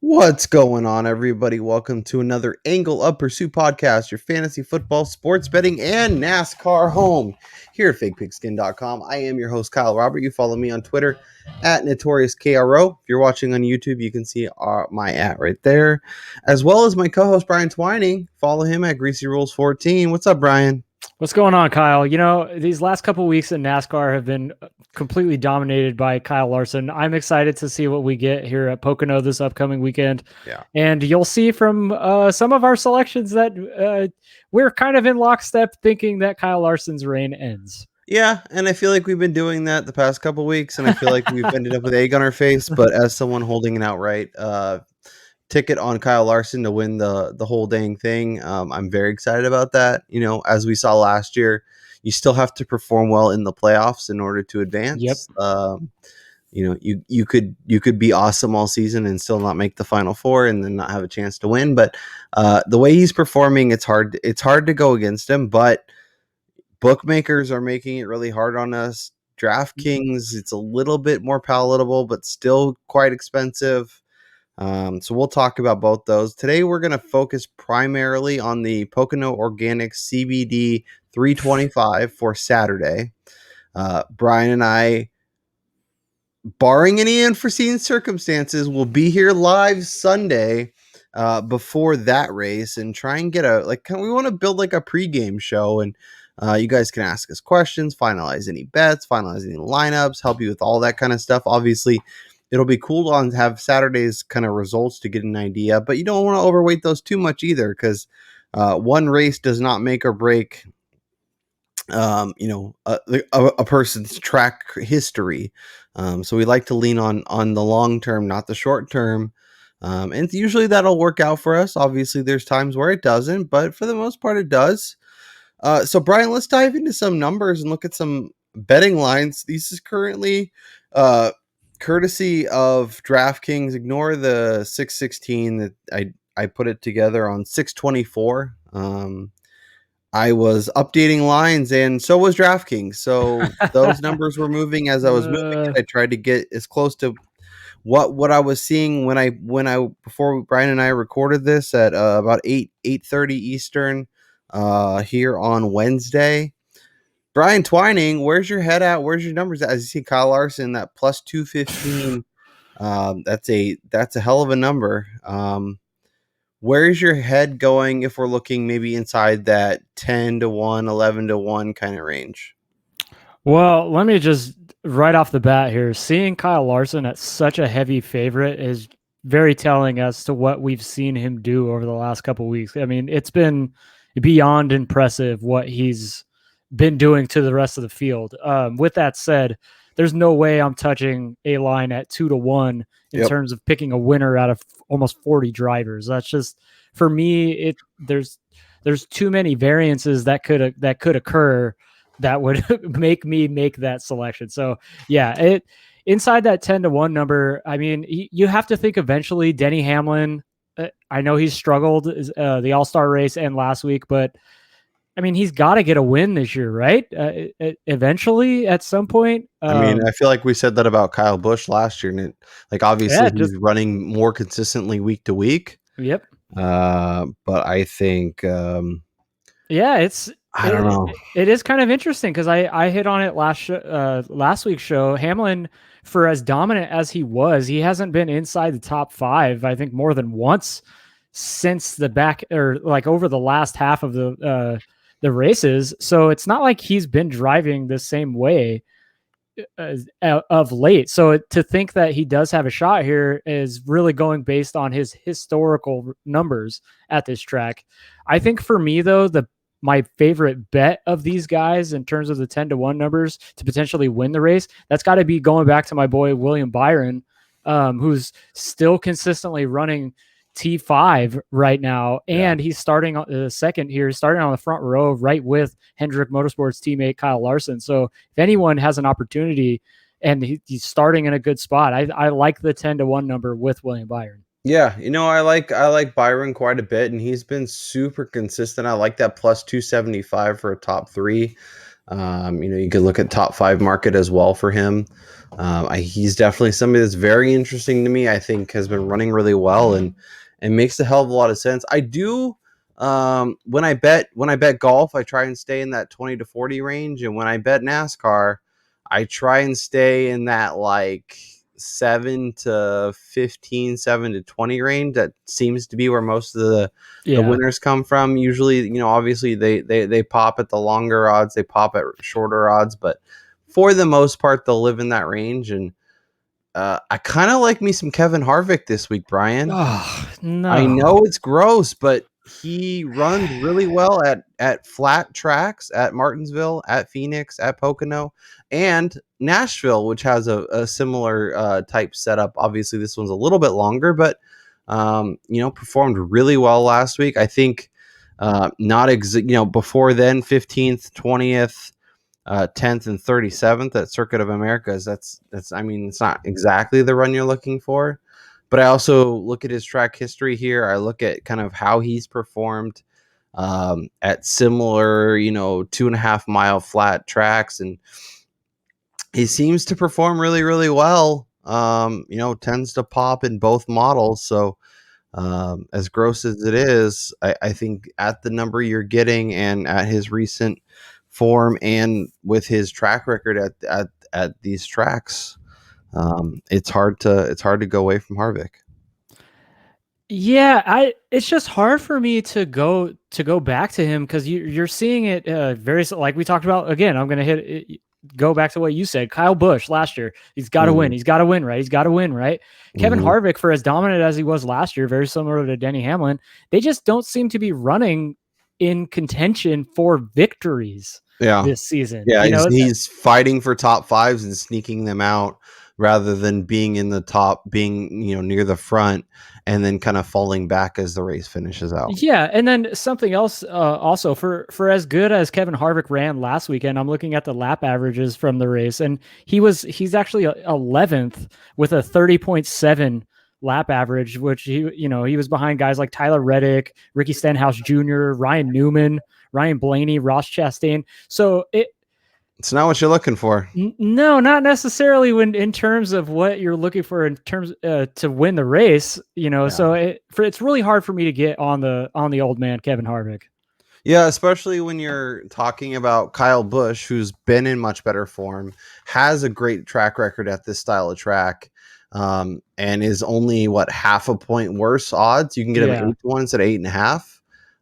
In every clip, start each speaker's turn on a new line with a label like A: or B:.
A: What's going on, everybody? Welcome to another Angle of Pursuit podcast, your fantasy football, sports betting, and NASCAR home here at fakepigskin.com. I am your host, Kyle Robert. You follow me on Twitter at NotoriousKRO. If you're watching on YouTube, you can see my @ right there, as well as my co-host, Brian Twining. Follow him at Greasy Rules 14. What's up, Brian?
B: What's going on, Kyle? You know, these last couple of weeks in NASCAR have been completely dominated by Kyle Larson. I'm excited to see what we get here at Pocono this upcoming weekend.
A: Yeah.
B: And you'll see from some of our selections that we're kind of in lockstep thinking that Kyle Larson's reign ends.
A: Yeah, and I feel like we've been doing that the past couple weeks, and I feel like we've ended up with egg on our face. But as someone holding an outright ticket on Kyle Larson to win the whole dang thing, I'm very excited about that. You know, as we saw last year, you still have to perform well in the playoffs in order to
B: Yep.
A: advance. You know, you could be awesome all season and still not make the final four and then not have a chance to win. But the way he's performing, it's hard to go against him. But bookmakers are making it really hard on us. DraftKings, it's a little bit more palatable, but still quite expensive. So we'll talk about both those. Today, we're going to focus primarily on the Pocono Organic CBD 325 for Saturday. Brian and I, barring any unforeseen circumstances, will be here live Sunday before that race and try and get we want to build like a pregame show, and you guys can ask us questions, finalize any bets, finalize any lineups, help you with all that kind of stuff. Obviously, it'll be cool to have Saturday's kind of results to get an idea, but you don't want to overweight those too much either, because one race does not make or break a person's track history. So we like to lean on the long term, not the short term. And usually that'll work out for us. Obviously, there's times where it doesn't, but for the most part, it does. So Brian, let's dive into some numbers and look at some betting lines. This is currently courtesy of DraftKings. Ignore the 616 that I put it together on 624. I was updating lines, and so was DraftKings. So those numbers were moving as I was moving it. I tried to get as close to what I was seeing when I before Brian and I recorded this at about 8:30 Eastern here on Wednesday. Brian Twining, where's your head at? Where's your numbers at? As you see Kyle Larson, that plus 215. That's a hell of a number. Where's your head going if we're looking maybe inside that 10 to 1, 11 to 1 kind of range?
B: Well, let me just right off the bat here, seeing Kyle Larson at such a heavy favorite is very telling as to what we've seen him do over the last couple of weeks. I mean, it's been beyond impressive what he's been doing to the rest of the field. With that said, there's no way I'm touching a line at 2 to 1 in terms of picking a winner out of almost 40 drivers. That's just, for me, there's too many variances that could occur that would make me make that selection. So yeah, inside that 10 to 1 number, I mean, you have to think eventually Denny Hamlin, I know he's struggled the All-Star race and last week, but I mean, he's got to get a win this year, right? Eventually, at some point.
A: I mean, I feel like we said that about Kyle Busch last year, and obviously he's running more consistently week to week.
B: Yep.
A: But I think, I don't know.
B: It is kind of interesting because I hit on it last week's show. Hamlin, for as dominant as he was, he hasn't been inside the top 5, I think, more than once since the back, or like over the last half of the races. So it's not like he's been driving the same way of late. So to think that he does have a shot here is really going based on his historical numbers at this track. I think for me, though, my favorite bet of these guys in terms of the 10 to 1 numbers to potentially win the race, that's got to be going back to my boy William Byron, who's still consistently running T5 right now, and he's starting on second here, starting on the front row right with Hendrick Motorsports teammate Kyle Larson. So if anyone has an opportunity and he's starting in a good spot, I like the 10 to 1 number with William Byron.
A: Yeah, I like Byron quite a bit, and he's been super consistent. I like that plus 275 for a top 3. You could look at top 5 market as well for him. He's definitely somebody that's very interesting to me. I think has been running really well and makes a hell of a lot of sense. I do when I bet golf, I try and stay in that 20 to 40 range, and when I bet NASCAR, I try and stay in that like 7 to 15, 7 to 20 range. That seems to be where most of the winners come from. Usually, obviously they pop at the longer odds, they pop at shorter odds, but for the most part, they'll live in that range. And I kind of like me some Kevin Harvick this week, Brian.
B: Oh, no.
A: I know it's gross, but he runs really well at flat tracks, at Martinsville, at Phoenix, at Pocono, and Nashville, which has a similar type setup. Obviously, this one's a little bit longer, but performed really well last week. I think before then, 15th, 20th. 10th and 37th at Circuit of Americas. That's I mean, it's not exactly the run you're looking for, but I also look at his track history here. I look at kind of how he's performed at similar, 2.5 mile flat tracks, and he seems to perform really, really well. Tends to pop in both models. So as gross as it is, I think at the number you're getting and at his recent form and with his track record at these tracks, it's hard to go away from Harvick.
B: Yeah, it's just hard for me to go back to him because you're seeing it very like we talked about. Again, I'm gonna go back to what you said. Kyle Busch last year, he's got to win. He's got to win, right? He's got to win, right? Kevin Harvick, for as dominant as he was last year, very similar to Denny Hamlin, they just don't seem to be running in contention for victories this season.
A: Yeah, he's fighting for top fives and sneaking them out rather than being in the top, being near the front, and then kind of falling back as the race finishes out.
B: Yeah, and then something else also for as good as Kevin Harvick ran last weekend, I'm looking at the lap averages from the race, and he's actually 11th with a 30.7 lap average, which he was behind guys like Tyler Reddick, Ricky Stenhouse Jr., Ryan Newman, Ryan Blaney, Ross Chastain. So
A: it's not what you're looking for.
B: No, not necessarily when in terms of what you're looking for in terms to win the race, Yeah. So it's really hard for me to get on the old man Kevin Harvick.
A: Yeah, especially when you're talking about Kyle Busch, who's been in much better form, has a great track record at this style of track, and is only half a point worse odds. You can get him 8-1 instead of 8.5.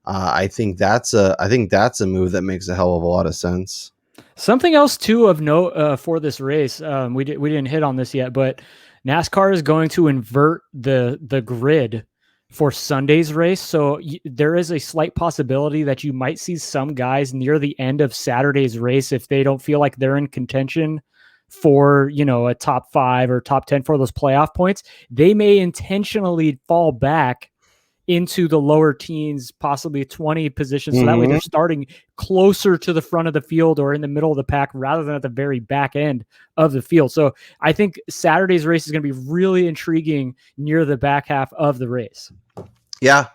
A: I think that's a move that makes a hell of a lot of sense.
B: Something else too of note for this race, we didn't hit on this yet, but NASCAR is going to invert the grid for Sunday's race. So there is a slight possibility that you might see some guys near the end of Saturday's race, if they don't feel like they're in contention for, a top 5 or top 10 for those playoff points, they may intentionally fall back into the lower teens, possibly 20 positions. So that way they're starting closer to the front of the field or in the middle of the pack rather than at the very back end of the field. So I think Saturday's race is going to be really intriguing near the back half of the race.
A: Yeah.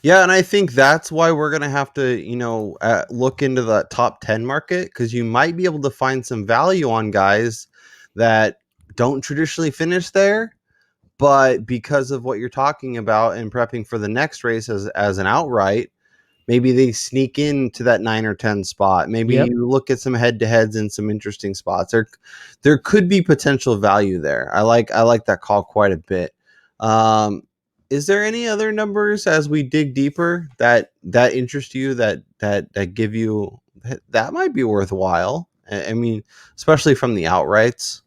A: Yeah. And I think that's why we're going to have to, look into the top 10 market, because you might be able to find some value on guys that don't traditionally finish there. But because of what you're talking about and prepping for the next race as an outright, maybe they sneak into that 9 or 10 spot. Maybe you look at some head-to-heads in some interesting spots. There could be potential value there. I like that call quite a bit. Is there any other numbers as we dig deeper that interest you, that give you that might be worthwhile? I mean, especially from the outrights.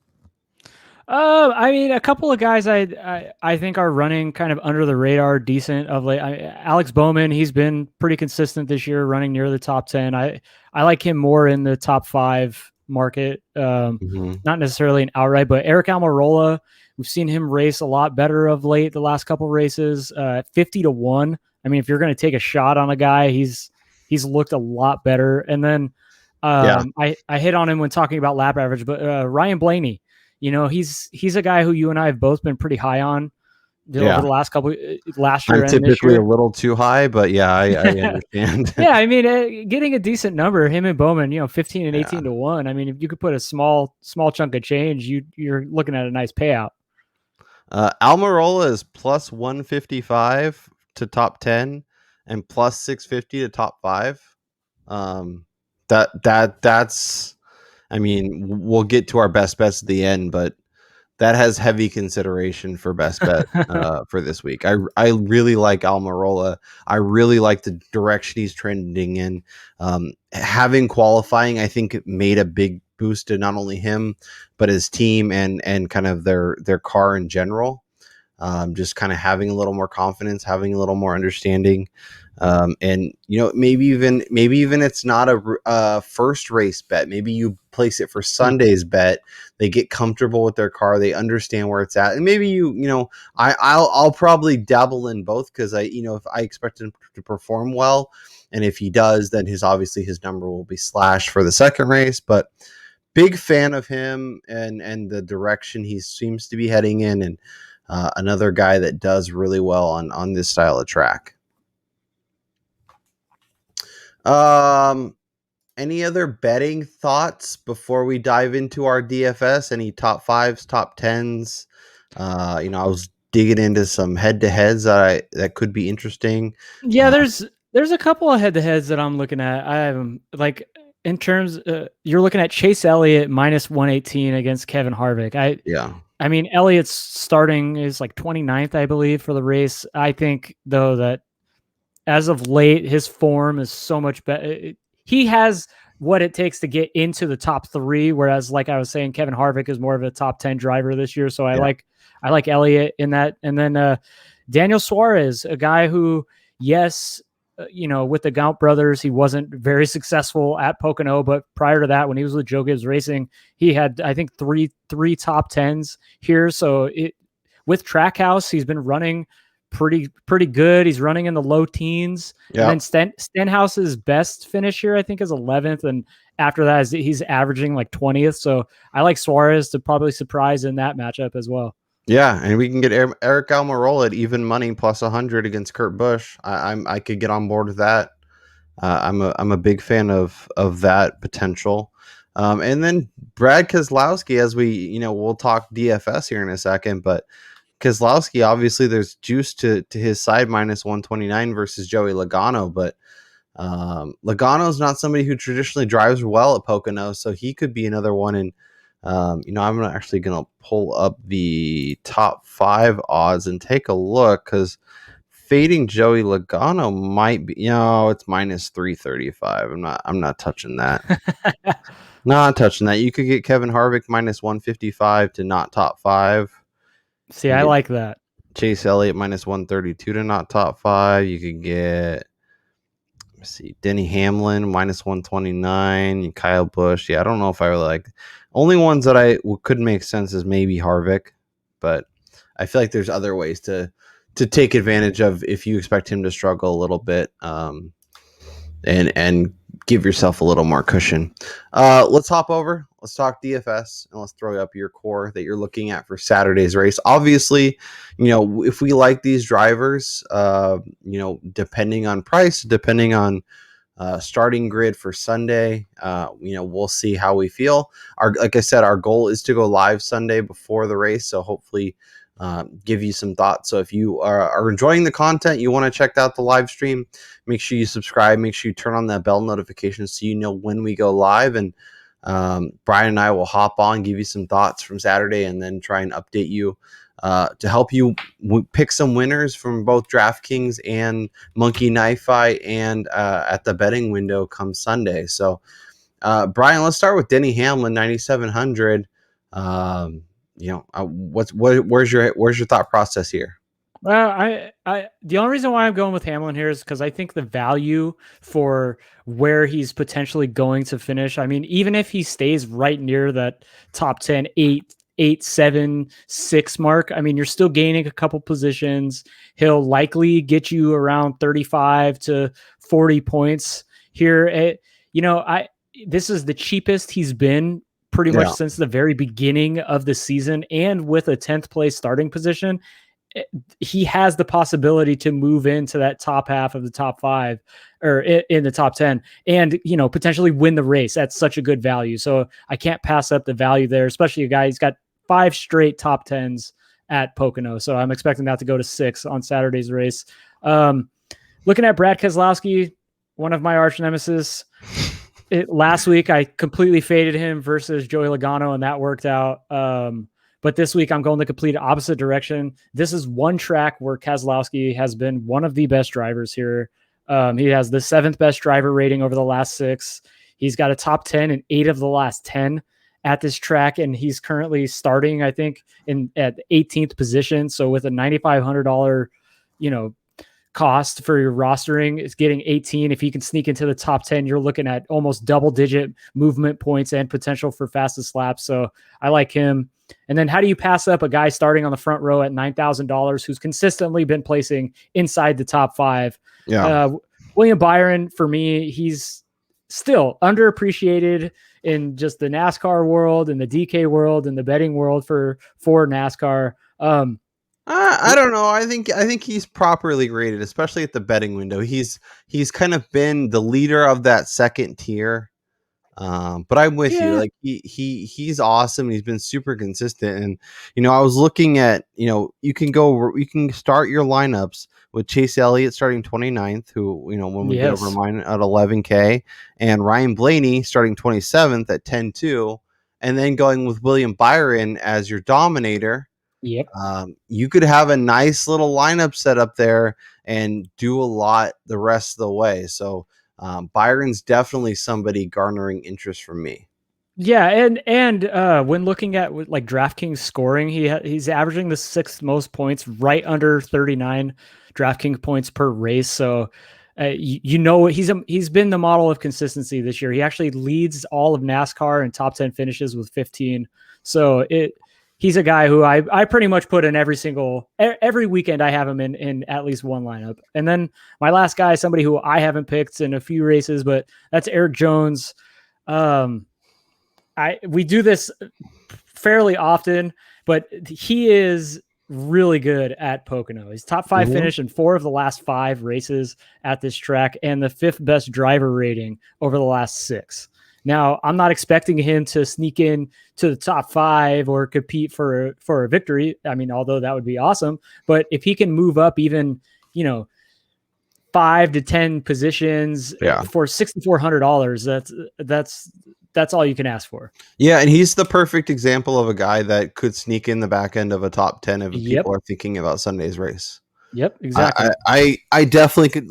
B: I mean, a couple of guys I think are running kind of under the radar, decent of late. Alex Bowman, he's been pretty consistent this year, running near the top 10. I like him more in the top 5 market, not necessarily an outright, but Eric Almirola, we've seen him race a lot better of late, the last couple races, 50-1. I mean, if you're going to take a shot on a guy, he's looked a lot better. And then I hit on him when talking about lap average, but Ryan Blaney, he's a guy who you and I have both been pretty high on over
A: Yeah.
B: the last couple last
A: I'm
B: year and this
A: typically a
B: year.
A: little too high, but yeah, I understand.
B: Yeah, I mean, getting a decent number, him and Bowman, 15 and
A: Yeah.
B: 18 to 1. I mean, if you could put a small chunk of change, you're looking at a nice payout.
A: Almirola is plus 155 to top 10 and plus 650 to top 5. Um, that's I mean, we'll get to our best bets at the end, but that has heavy consideration for best bet for this week. I really like Almirola. I really like the direction he's trending in. Having qualifying, I think it made a big boost to not only him but his team and kind of their car in general. Just kind of having a little more confidence, having a little more understanding, and maybe even it's not a first race bet. Maybe you place it for Sunday's bet. They get comfortable with their car, they understand where it's at, and maybe I'll probably dabble in both because if I expect him to perform well, and if he does, then obviously his number will be slashed for the second race, but. Big fan of him and the direction he seems to be heading in, and another guy that does really well on this style of track. Any other betting thoughts before we dive into our DFS? Any top fives, top tens? I was digging into some head to heads that could be interesting.
B: Yeah, there's a couple of head to heads that I'm looking at. I have like in terms, you're looking at Chase Elliott minus 118 against Kevin Harvick.
A: Yeah,
B: I mean, Elliott's starting is like 29th, I believe, for the race. I think though that as of late, his form is so much better. He has what it takes to get into the top 3, whereas, like I was saying, Kevin Harvick is more of a top 10 driver this year. So I
A: yeah,
B: like Elliott in that. And then Daniel Suarez, a guy who, yes, with the Gaunt brothers, he wasn't very successful at Pocono, but prior to that, when he was with Joe Gibbs Racing, he had, I think, three top 10s here. So with Trackhouse, he's been running pretty good. He's running in the low teens. And
A: yeah.
B: then Stenhouse's best finish here, I think, is 11th. And after that, he's averaging like 20th. So I like Suarez to probably surprise in that matchup as well.
A: Yeah, and we can get Eric Almirola at even money plus 100 against Kurt Busch. I could get on board with that. I'm a big fan of that potential. And then Brad Keselowski, as we'll talk DFS here in a second, but Keselowski, obviously there's juice to his side minus 129 versus Joey Logano, but Logano's not somebody who traditionally drives well at Pocono, so he could be another one. And I'm actually going to pull up the top 5 odds and take a look because fading Joey Logano might be, it's minus 335. I'm not touching that. Not touching that. You could get Kevin Harvick minus 155 to not top 5.
B: See,
A: You
B: I
A: get
B: like that.
A: Chase Elliott minus 132 to not top 5. You could get, let's see, Denny Hamlin minus 129. Kyle Busch. Yeah, I don't know if I really like. Only ones that could make sense is maybe Harvick, but I feel like there's other ways to take advantage of if you expect him to struggle a little bit, and give yourself a little more cushion. Let's hop over. Let's talk DFS, and let's throw up your core that you're looking at for Saturday's race. Obviously, if we like these drivers, depending on price, depending on starting grid for Sunday, we'll see how we feel. Like I said, our goal is to go live Sunday before the race, so hopefully give you some thoughts. So if you are enjoying the content, you want to check out the live stream, make sure you subscribe, make sure you turn on that bell notification so you know when we go live. And Brian and I will hop on, give you some thoughts from Saturday, and then try and update you to help you pick some winners from both DraftKings and Monkey Knife Fight and at the betting window come Sunday. So Brian, let's start with Denny Hamlin, 9,700. Where's your thought process here?
B: Well, the only reason why I'm going with Hamlin here is because I think the value for where he's potentially going to finish. I mean, even if he stays right near that top 10, 8, 7, 6 mark, I mean, you're still gaining a couple positions. He'll likely get you around 35 to 40 points here. This is the cheapest he's been pretty much since the very beginning of the season, and with a 10th place starting position. he has the possibility to move into that top half of the top 5 or in the top 10 and, potentially win the race at such a good value. So I can't pass up the value there, especially a guy who's got 5 straight top 10s at Pocono. So I'm expecting that to go to 6 on Saturday's race. Looking at Brad Keselowski, one of my arch nemesis. Last week, I completely faded him versus Joey Logano, and that worked out. But this week, I'm going the complete opposite direction. This is one track where Keselowski has been one of the best drivers here. He has the 7th best driver rating over the last 6. He's got a top 10 in 8 of the last 10 at this track, and he's currently starting, I think, at the 18th position. So with a $9,500, cost for your rostering, is getting 18. If he can sneak into the top 10, you're looking at almost double-digit movement points and potential for fastest laps. So I like him. And then how do you pass up a guy starting on the front row at $9,000 who's consistently been placing inside the top 5?
A: Yeah.
B: William Byron, for me, he's still underappreciated in just the NASCAR world and the DK world and the betting world for NASCAR.
A: I don't know. I think he's properly rated, especially at the betting window. He's kind of been the leader of that second tier. But I'm with you. Like he's awesome. He's been super consistent. And I was looking at, you can start your lineups with Chase Elliott starting 29th, who, when we get over mine at 11K, and Ryan Blaney starting 27th at 10-2, and then going with William Byron as your dominator.
B: Yep.
A: You could have a nice little lineup set up there and do a lot the rest of the way. So Byron's definitely somebody garnering interest from me.
B: Yeah, and when looking at like DraftKings scoring, he's averaging the 6th most points, right under 39 DraftKings points per race. So he's been the model of consistency this year. He actually leads all of NASCAR in top 10 finishes with 15. So he's a guy who I pretty much put in every weekend. I have him in at least one lineup. And then my last guy, somebody who I haven't picked in a few races, but that's Eric Jones. We do this fairly often, but he is really good at Pocono. He's top 5 finish in 4 of the last 5 races at this track, and the 5th best driver rating over the last 6. Now, I'm not expecting him to sneak in to the top 5 or compete for a victory. I mean, although that would be awesome, but if he can move up even, 5 to 10 positions for $6,400, that's all you can ask for.
A: Yeah, and he's the perfect example of a guy that could sneak in the back end of a top 10 if people are thinking about Sunday's race.
B: Yep, exactly.
A: I definitely could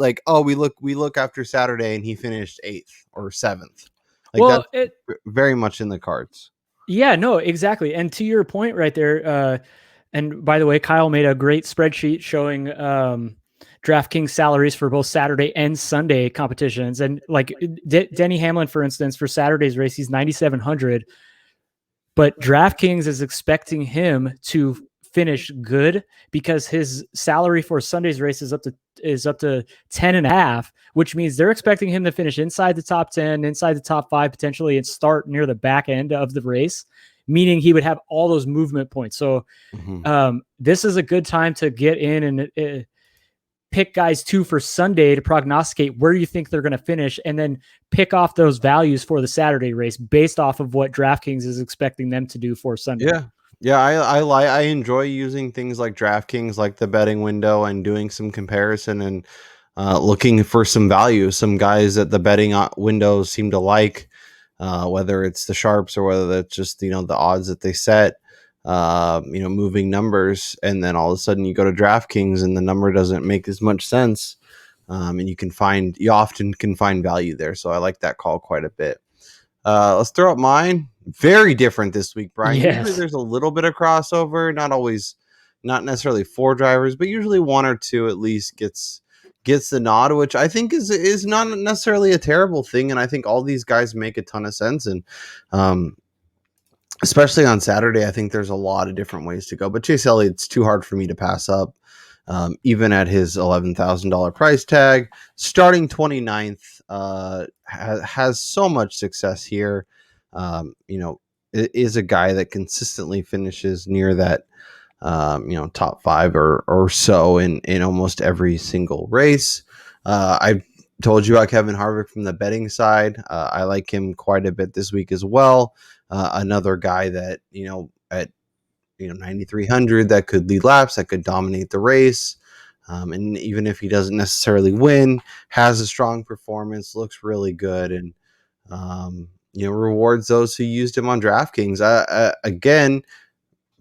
A: we look after Saturday and he finished 8th or 7th. That's very much in the cards.
B: Yeah, no, exactly. And to your point right there, and by the way, Kyle made a great spreadsheet showing DraftKings salaries for both Saturday and Sunday competitions. And like Denny Hamlin, for instance, for Saturday's race, he's 9,700, but DraftKings is expecting him to finish good because his salary for Sunday's race is up to 10.5, which means they're expecting him to finish inside the top 10, inside the top 5 potentially, and start near the back end of the race, meaning he would have all those movement points. So this is a good time to get in and pick guys too for Sunday to prognosticate where you think they're going to finish, and then pick off those values for the Saturday race based off of what DraftKings is expecting them to do for Sunday.
A: Yeah, I enjoy using things like DraftKings, like the betting window, and doing some comparison and looking for some value. Some guys at the betting window seem to like, whether it's the sharps or whether that's just the odds that they set. Moving numbers, and then all of a sudden you go to DraftKings and the number doesn't make as much sense, and you often can find value there. So I like that call quite a bit. Let's throw up mine. Very different this week, Brian.
B: Yes.
A: Usually there's a little bit of crossover, not necessarily 4 drivers, but usually 1 or 2 at least gets the nod, which I think is not necessarily a terrible thing. And I think all these guys make a ton of sense. And especially on Saturday, I think there's a lot of different ways to go. But Chase Elliott's too hard for me to pass up, even at his $11,000 price tag. Starting 29th, has so much success here. It is a guy that consistently finishes near that top 5 or so in almost every single race. I've told you about Kevin Harvick from the betting side. I like him quite a bit this week as well. Another guy that, at 9,300 that could lead laps, that could dominate the race. And even if he doesn't necessarily win, has a strong performance, looks really good, and rewards those who used him on DraftKings. Again,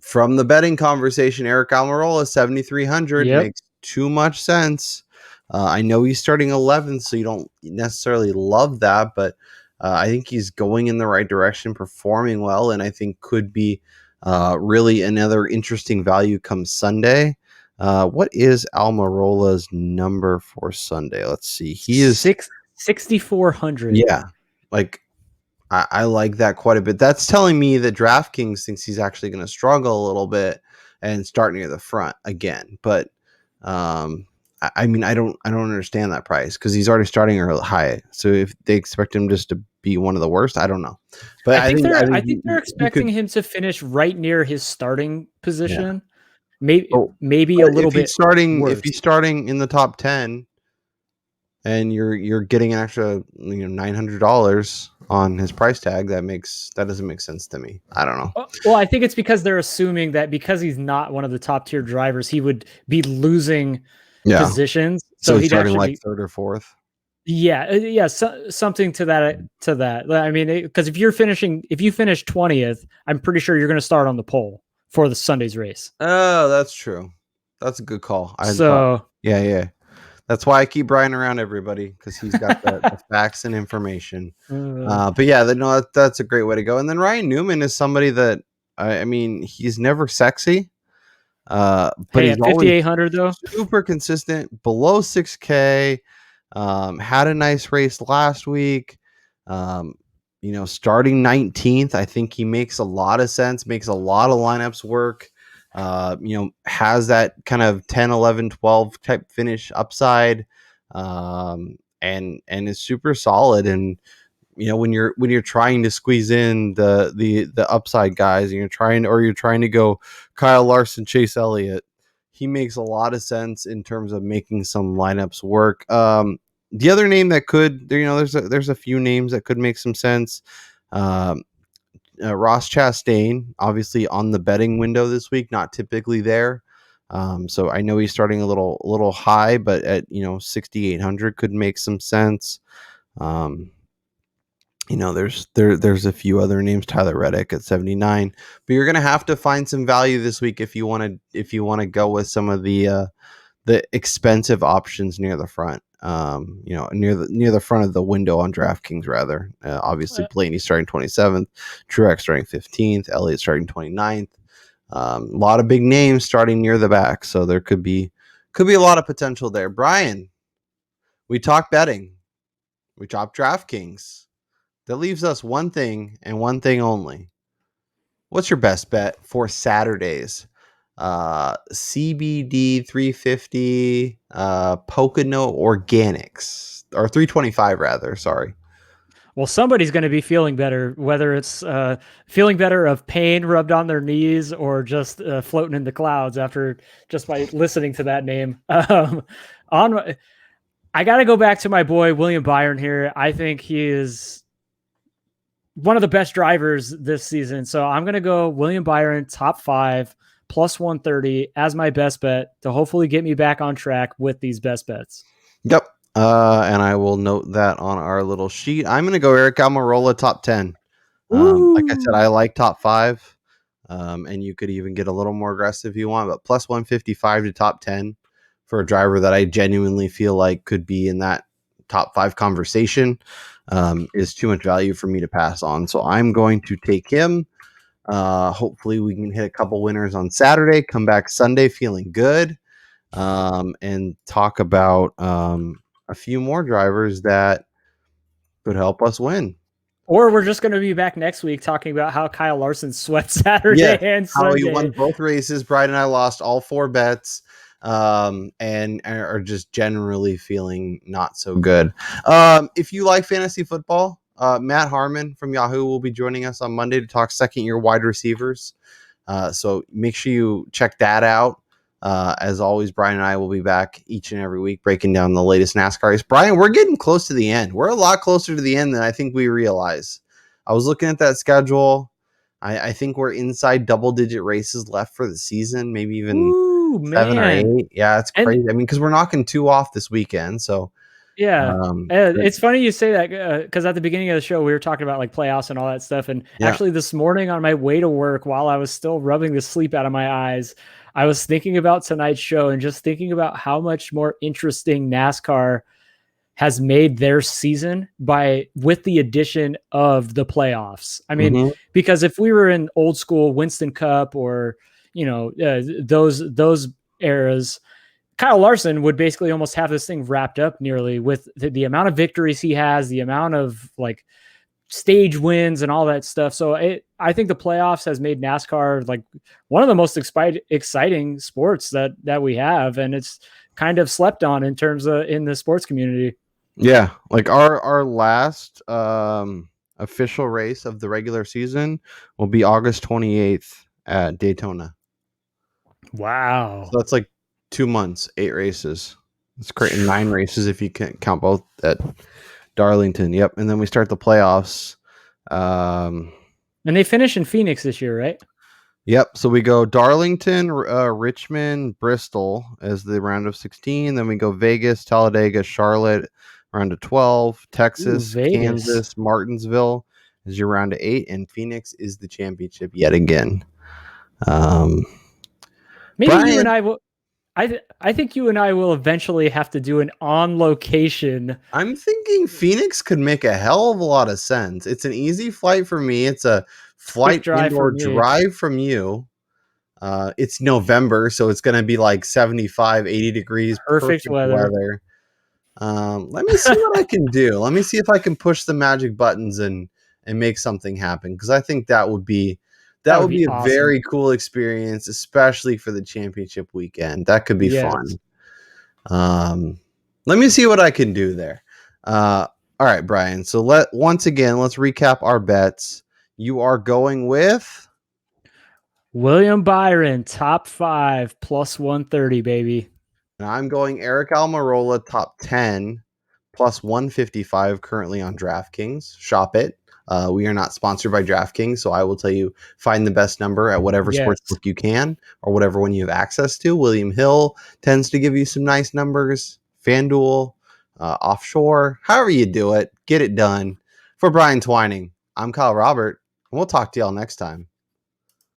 A: from the betting conversation, Eric Almirola, 7,300
B: Yep.
A: makes too much sense. I know he's starting 11th, so you don't necessarily love that, but I think he's going in the right direction, performing well, and I think could be really another interesting value come Sunday. What is Almirola's number for Sunday? Let's see. He is
B: 6,400.
A: yeah, like I like that quite a bit. That's telling me that DraftKings thinks he's actually going to struggle a little bit and start near the front again. But I mean, I don't understand that price because he's already starting early high. So if they expect him just to be one of the worst, I don't know. But
B: I think they're
A: he
B: expecting him to finish right near his starting position.
A: Yeah.
B: Maybe a little bit worse.
A: If he's starting in the top 10 and you're getting an extra $900 on his price tag, that doesn't make sense to me. I don't know.
B: Well, I think it's because they're assuming that because he's not one of the top tier drivers, he would be losing positions.
A: So he's
B: he'd
A: starting
B: actually
A: like third or fourth.
B: Yeah, something to that. I mean, because if you finish 20th, I'm pretty sure you're going to start on the pole for the Sunday's race.
A: Oh, that's true. That's a good call. Yeah. That's why I keep Brian around everybody, because he's got the facts and information. But yeah, that's a great way to go. And then Ryan Newman is somebody that I mean, he's never sexy, but he's
B: at 5,800 though,
A: super consistent, below 6K. Had a nice race last week. Starting 19th, I think he makes a lot of sense, makes a lot of lineups work. Has that kind of 10, 11, 12 type finish upside, and is super solid. And when you're trying to squeeze in the upside guys, and you're trying to go Kyle Larson, Chase Elliott, he makes a lot of sense in terms of making some lineups work. The other name that could, there's a few names that could make some sense. Ross Chastain, obviously on the betting window this week, not typically there. So I know he's starting a little high, but at 6,800 could make some sense. There's a few other names, Tyler Reddick at 79, but you're gonna have to find some value this week if you want to go with some of the expensive options near the front. Near the front of the window on DraftKings, rather. Obviously, Blaney starting 27th, Truex starting 15th, Elliott starting 29th. A lot of big names starting near the back, so there could be a lot of potential there. Brian, we talked betting, we talked DraftKings. That leaves us one thing and one thing only. What's your best bet for Saturdays? CBD 350, Pocono Organics, or 325 rather. Sorry.
B: Well, somebody's going to be feeling better, whether it's feeling better of pain rubbed on their knees or just floating in the clouds after just by listening to that name. I got to go back to my boy William Byron here. I think he is one of the best drivers this season. So I'm going to go William Byron, top 5, plus 130 as my best bet to hopefully get me back on track with these best bets.
A: Yep. And I will note that on our little sheet. I'm going to go Eric Almirola, top 10. Like I said, I like top 5. And you could even get a little more aggressive if you want, but plus 155 to top 10 for a driver that I genuinely feel like could be in that top 5 conversation is too much value for me to pass on. So I'm going to take him. Hopefully we can hit a couple winners on Saturday, come back Sunday feeling good, and talk about a few more drivers that could help us win.
B: Or we're just going to be back next week talking about how Kyle Larson sweat Saturday and Sunday.
A: How he won both races. Brian and I lost all 4 bets, and are just generally feeling not so good. If you like fantasy football, Matt Harmon from Yahoo will be joining us on Monday to talk second-year wide receivers. So make sure you check that out. As always, Brian and I will be back each and every week breaking down the latest NASCAR race. Brian, we're getting close to the end. We're a lot closer to the end than I think we realize. I was looking at that schedule. I think we're inside double-digit races left for the season, maybe even
B: Ooh,
A: 7 or
B: man.
A: 8. Yeah, it's
B: And
A: crazy. I mean, because we're knocking 2 off this weekend. So,
B: yeah.
A: um,
B: It's funny you say that because at the beginning of the show, we were talking about like playoffs and all that stuff. And
A: yeah.
B: actually, this morning on my way to work, while I was still rubbing the sleep out of my eyes, I was thinking about tonight's show and just thinking about how much more interesting NASCAR has made their season with the addition of the playoffs. I mean,
A: Mm-hmm.
B: because if we were in old school Winston Cup or those eras, Kyle Larson would basically almost have this thing wrapped up nearly with the amount of victories he has, the amount of like stage wins and all that stuff. So I think the playoffs has made NASCAR like one of the most exciting sports that we have, and it's kind of slept on in terms of in the sports community.
A: Yeah, like our last official race of the regular season will be August 28th at Daytona. So
B: Wow.
A: that's like 2 months, 8 races. It's great. 9 races if you can count both at Darlington. Yep. And then we start the playoffs. Um,
B: And they finish in Phoenix this year, right?
A: yep. So we go Darlington, Richmond, Bristol as the round of 16. Then we go Vegas, Talladega, Charlotte, round of 12.
B: Ooh,
A: Texas,
B: Vegas.
A: Kansas, Martinsville is your round of 8. And Phoenix is the championship yet again. Um,
B: Maybe you and
A: Brian,
B: I will. I think you and I will eventually have to do an on location
A: I'm thinking Phoenix could make a hell of a lot of sense. It's an easy flight for me. It's a
B: quick
A: flight
B: drive for
A: indoor
B: me.
A: drive from you. It's November, so it's going to be like 75, 80 degrees,
B: Perfect
A: perfect
B: weather.
A: weather. Let me see what I can do. Let me see if I can push the magic buttons and make something happen, because I think
B: That
A: that
B: would
A: would
B: be
A: be a
B: awesome.
A: very cool experience, especially for the championship weekend. That could be
B: Yes.
A: fun. Um, Let me see what I can do there. All right, Brian. So let's recap our bets. You are going with,
B: William Byron, top 5 plus 130, baby.
A: and I'm going Eric Almirola, top 10 plus 155 currently on DraftKings. Shop it. We are not sponsored by DraftKings, so I will tell you find the best number at whatever sports
B: Yes.
A: book you can or whatever one you have access to. William Hill tends to give you some nice numbers. FanDuel, offshore, however you do it, get it done. For Brian Twining, I'm Kyle Robert, and we'll talk to y'all next time.